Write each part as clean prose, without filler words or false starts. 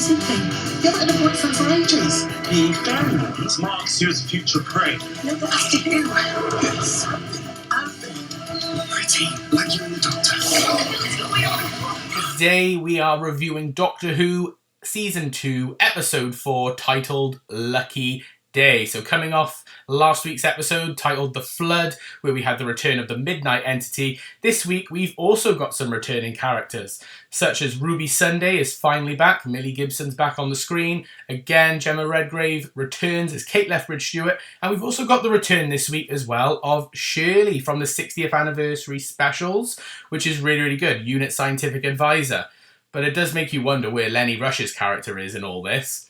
elusive thing. You haven't had a boyfriend for ages. The down ones marks you as a future prey. No, but that's you. It's something out there. Pretty, like you and the Doctor. What's going on? Today we are reviewing Doctor Who Season 2, Episode 4, titled Lucky Day. So coming off last week's episode titled The Flood, where we had the return of the Midnight Entity, this week we've also got some returning characters, such as Ruby Sunday is finally back, Millie Gibson's back on the screen, again Gemma Redgrave returns as Kate Lethbridge-Stewart, and we've also got the return this week as well of Shirley from the 60th anniversary specials, which is really, really good, Unit Scientific Advisor. But it does make you wonder where Lenny Rush's character is in all this.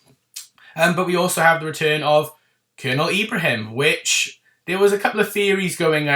But we also have the return of Colonel Ibrahim, which there was a couple of theories going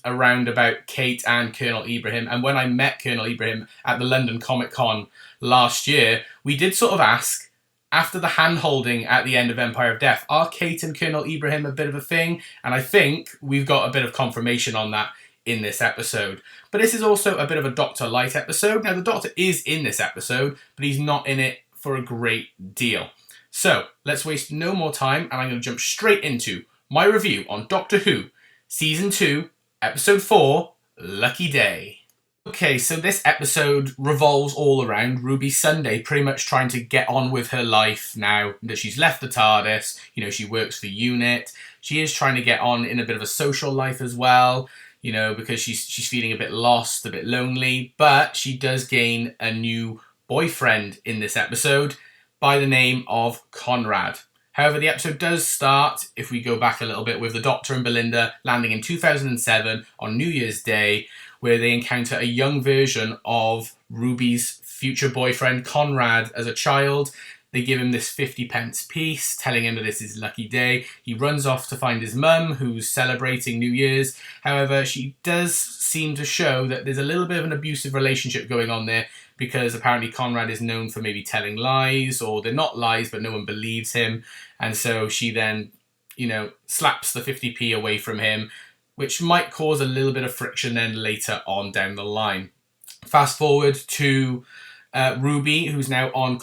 around about Kate and Colonel Ibrahim. And when I met Colonel Ibrahim at the London Comic Con last year, we did sort of ask, after the hand-holding at the end of Empire of Death, are Kate and Colonel Ibrahim a bit of a thing? And I think we've got a bit of confirmation on that in this episode. But this is also a bit of a Doctor Light episode. Now, the Doctor is in this episode, but he's not in it for a great deal. So, let's waste no more time, and I'm going to jump straight into my review on Doctor Who, Season 2, Episode 4, Lucky Day. Okay, so this episode revolves all around Ruby Sunday pretty much trying to get on with her life now that she's left the TARDIS. You know, she works for UNIT. She is trying to get on in a bit of a social life as well, you know, because she's feeling a bit lost, a bit lonely. But she does gain a new boyfriend in this episode, by the name of Conrad. However, the episode does start, if we go back a little bit, with the Doctor and Belinda landing in 2007 on New Year's Day, where they encounter a young version of Ruby's future boyfriend, Conrad, as a child. They give him this 50p piece, telling him that this is lucky day. He runs off to find his mum, who's celebrating New Year's. However, she does seem to show that there's a little bit of an abusive relationship going on there, because apparently Conrad is known for maybe telling lies, or they're not lies, but no one believes him. And so she then, you know, slaps the 50p away from him, which might cause a little bit of friction then later on down the line. Fast forward to Ruby, who's now on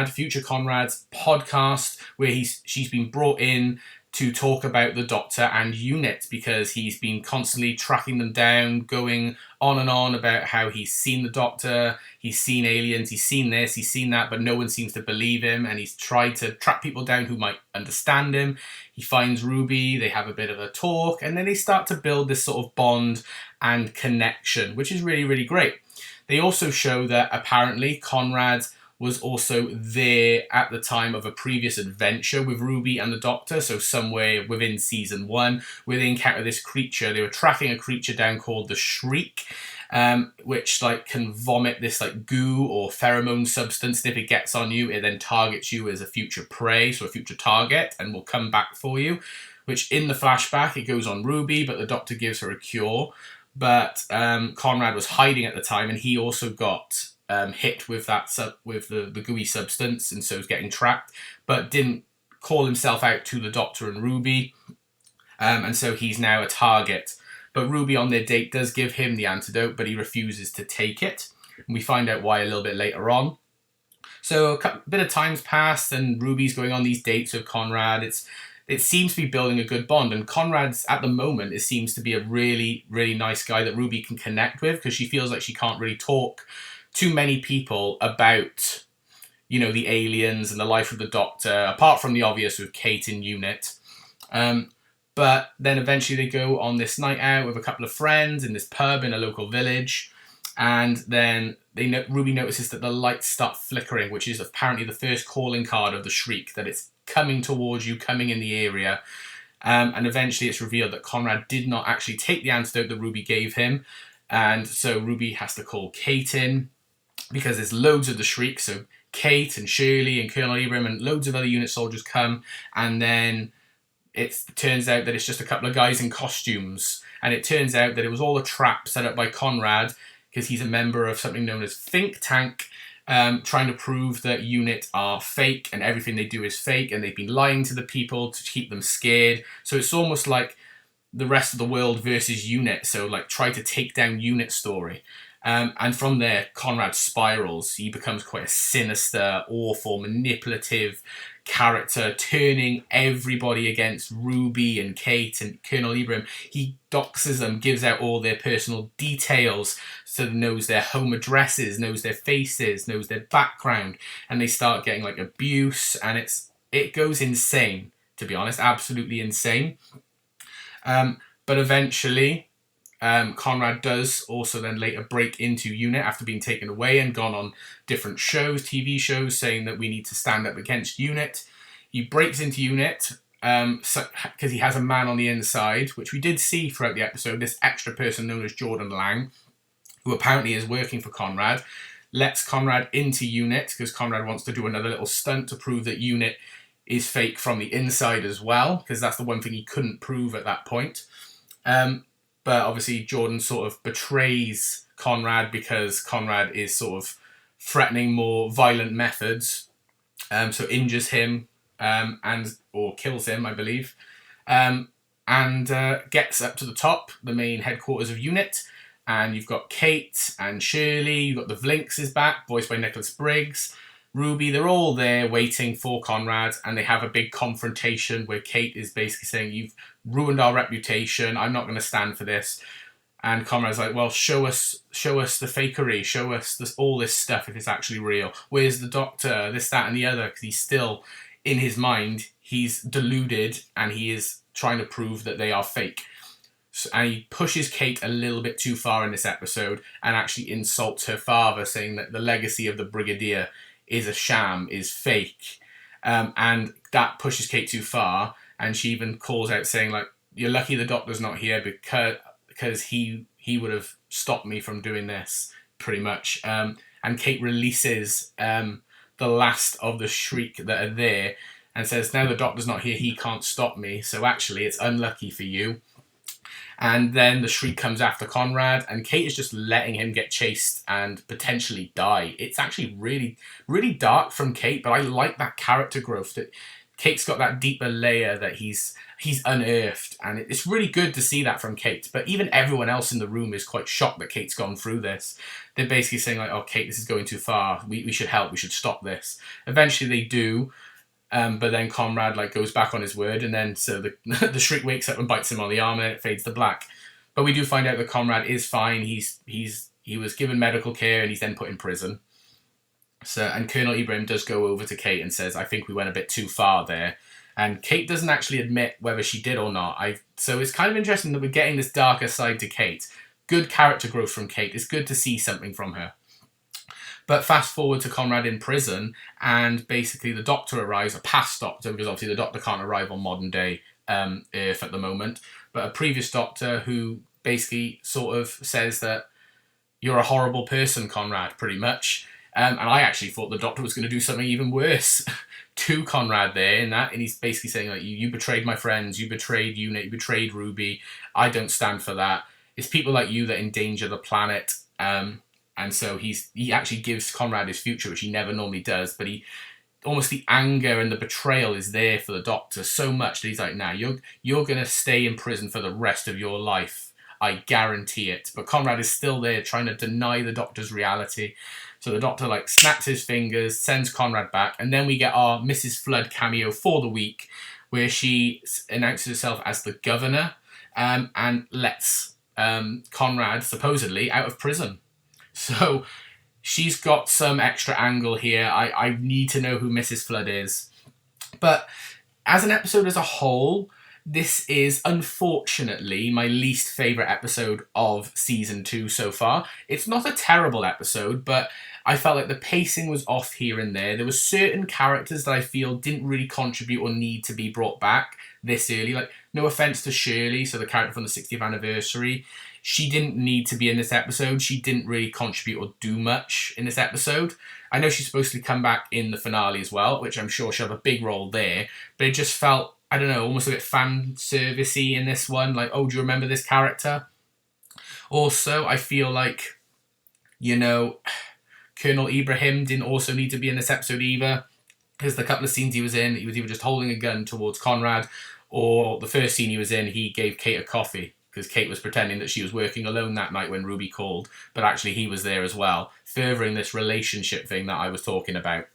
future Conrad's podcast, where she's been brought in to talk about the Doctor and UNIT, because he's been constantly tracking them down, going on and on about how he's seen the Doctor, he's seen aliens, he's seen this, he's seen that, but no one seems to believe him, and he's tried to track people down who might understand him. He finds Ruby, they have a bit of a talk, and then they start to build this sort of bond and connection, which is really, really great. They also show that apparently Conrad was also there at the time of a previous adventure with Ruby and the Doctor, so somewhere within Season 1, where they encounter this creature. They were tracking a creature down called the Shreek, which can vomit this goo or pheromone substance. And if it gets on you, it then targets you as a future prey, so a future target, and will come back for you, which in the flashback, it goes on Ruby, but the Doctor gives her a cure. But Conrad was hiding at the time, and he also got hit with the gooey substance, and so was getting tracked, but didn't call himself out to the Doctor and Ruby, and so he's now a target. But Ruby on their date does give him the antidote, but he refuses to take it, and we find out why a little bit later on. So a bit of time's passed, and Ruby's going on these dates with Conrad. It seems to be building a good bond, and Conrad's, at the moment, it seems to be a really, really nice guy that Ruby can connect with, because she feels like she can't really talk to many people about, you know, the aliens and the life of the Doctor, apart from the obvious with Kate in UNIT. But then eventually they go on this night out with a couple of friends in this pub in a local village, and then Ruby notices that the lights start flickering, which is apparently the first calling card of the Shriek, that it's coming towards you, coming in the area. And eventually it's revealed that Conrad did not actually take the antidote that Ruby gave him, and so Ruby has to call Kate in, because there's loads of the Shriek. So Kate and Shirley and Colonel Ibrahim and loads of other UNIT soldiers come, and then it turns out that it's just a couple of guys in costumes, and it turns out that it was all a trap set up by Conrad, because he's a member of something known as Think Tank, trying to prove that UNIT are fake and everything they do is fake, and they've been lying to the people to keep them scared. So it's almost like the rest of the world versus UNIT, so try to take down UNIT story. And from there, Conrad spirals. He becomes quite a sinister, awful, manipulative character, turning everybody against Ruby and Kate and Colonel Ibrahim. He doxes them, gives out all their personal details, so knows their home addresses, knows their faces, knows their background, and they start getting like abuse, and it goes insane, to be honest, absolutely insane. But eventually, Conrad does also then later break into UNIT after being taken away and gone on different shows, TV shows, saying that we need to stand up against UNIT. He breaks into UNIT because he has a man on the inside, which we did see throughout the episode, this extra person known as Jordan Lang, who apparently is working for Conrad, lets Conrad into UNIT because Conrad wants to do another little stunt to prove that UNIT is fake from the inside as well, because that's the one thing he couldn't prove at that point. But obviously Jordan sort of betrays Conrad because Conrad is sort of threatening more violent methods, so injures him or kills him, I believe, and gets up to the top, the main headquarters of UNIT, and you've got Kate and Shirley, you've got the Vlinks is back, voiced by Nicholas Briggs, Ruby, they're all there waiting for Conrad, and they have a big confrontation where Kate is basically saying, you've ruined our reputation, I'm not going to stand for this. And Conrad's like, well, show us the fakery, show us all this stuff if it's actually real. Where's the doctor, this, that, and the other? Because he's still, in his mind, he's deluded, and he is trying to prove that they are fake. And he pushes Kate a little bit too far in this episode and actually insults her father, saying that the legacy of the Brigadier is a sham, is fake. And that pushes Kate too far, and she even calls out saying, like, you're lucky the doctor's not here because he would have stopped me from doing this, pretty much. And Kate releases the last of the Shreek that are there and says, now the doctor's not here, he can't stop me, so actually it's unlucky for you. And then the Shreek comes after Conrad, and Kate is just letting him get chased and potentially die. It's actually really, really dark from Kate, but I like that character growth, that Kate's got that deeper layer that he's unearthed, and it's really good to see that from Kate. But even everyone else in the room is quite shocked that Kate's gone through this. They're basically saying, like, oh, Kate, this is going too far. We should help. We should stop this. Eventually they do. But then Conrad goes back on his word, and then so the Shriek wakes up and bites him on the arm, and it fades to black. But we do find out that Conrad is fine. He was given medical care, and he's then put in prison. And Colonel Ibrahim does go over to Kate and says, I think we went a bit too far there. And Kate doesn't actually admit whether she did or not. So it's kind of interesting that we're getting this darker side to Kate. Good character growth from Kate. It's good to see something from her. But fast forward to Conrad in prison, and basically the doctor arrives, a past doctor, because obviously the doctor can't arrive on modern day Earth at the moment, but a previous doctor who basically sort of says that you're a horrible person, Conrad, pretty much. And I actually thought the doctor was going to do something even worse to Conrad there in that, and he's basically saying, like, you betrayed my friends, you betrayed UNIT, you betrayed Ruby, I don't stand for that. It's people like you that endanger the planet. And so he actually gives Conrad his future, which he never normally does, but almost the anger and the betrayal is there for the doctor so much that he's like, nah, you're going to stay in prison for the rest of your life. I guarantee it. But Conrad is still there trying to deny the doctor's reality. So the doctor snaps his fingers, sends Conrad back, and then we get our Mrs. Flood cameo for the week, where she announces herself as the governor and lets Conrad supposedly out of prison. So she's got some extra angle here. I need to know who Mrs. Flood is. But as an episode as a whole, this is unfortunately my least favourite episode of season 2 so far. It's not a terrible episode, but I felt like the pacing was off here and there. There were certain characters that I feel didn't really contribute or need to be brought back this early. No offence to Shirley, so the character from the 60th anniversary. She didn't need to be in this episode. She didn't really contribute or do much in this episode. I know she's supposed to come back in the finale as well, which I'm sure she'll have a big role there. But it just felt, I don't know, almost a bit fan servicey in this one. Like, oh, do you remember this character? Also, I feel like, Colonel Ibrahim didn't also need to be in this episode either. Because the couple of scenes he was in, he was either just holding a gun towards Conrad, or the first scene he was in, he gave Kate a coffee. because Kate was pretending that she was working alone that night when Ruby called, but actually he was there as well, furthering this relationship thing that I was talking about.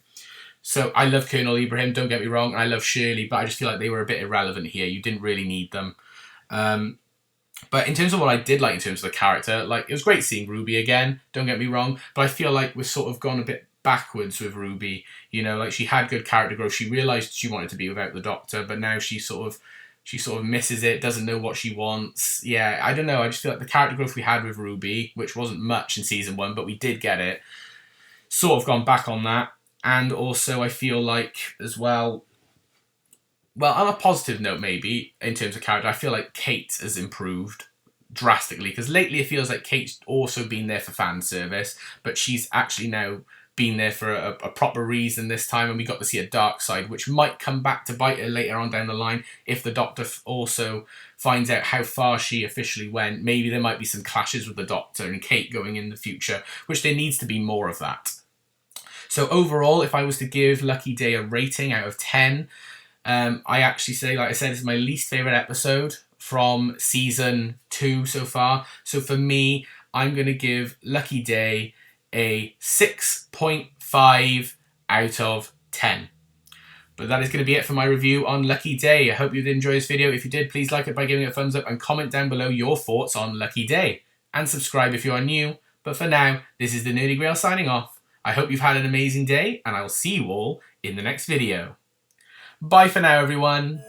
So I love Colonel Ibrahim, don't get me wrong, and I love Shirley, but I just feel like they were a bit irrelevant here. You didn't really need them. But in terms of what I did like in terms of the character, like, it was great seeing Ruby again, don't get me wrong, but I feel like we've sort of gone a bit backwards with Ruby. You know, like, she had good character growth. She realised she wanted to be without the Doctor, but now she sort of misses it, doesn't know what she wants. Yeah, I don't know. I just feel like the character growth we had with Ruby, which wasn't much in season 1, but we did get it, sort of gone back on that. And also I feel like, as well, on a positive note maybe, in terms of character, I feel like Kate has improved drastically, because lately it feels like Kate's also been there for fan service, but she's actually now been there for a proper reason this time, and we got to see a dark side, which might come back to bite her later on down the line if the Doctor also finds out how far she officially went. Maybe there might be some clashes with the Doctor and Kate going in the future, which there needs to be more of that. So overall, if I was to give Lucky Day a rating out of 10, I actually say, like I said, it's my least favourite episode from season 2 so far. So for me, I'm going to give Lucky Day a 6.5 out of 10. But that is going to be it for my review on Lucky Day. I hope you did enjoy this video. If you did, please like it by giving it a thumbs up and comment down below your thoughts on Lucky Day. And subscribe if you are new. But for now, this is the Nerdy Grail signing off. I hope you've had an amazing day, and I will see you all in the next video. Bye for now, everyone.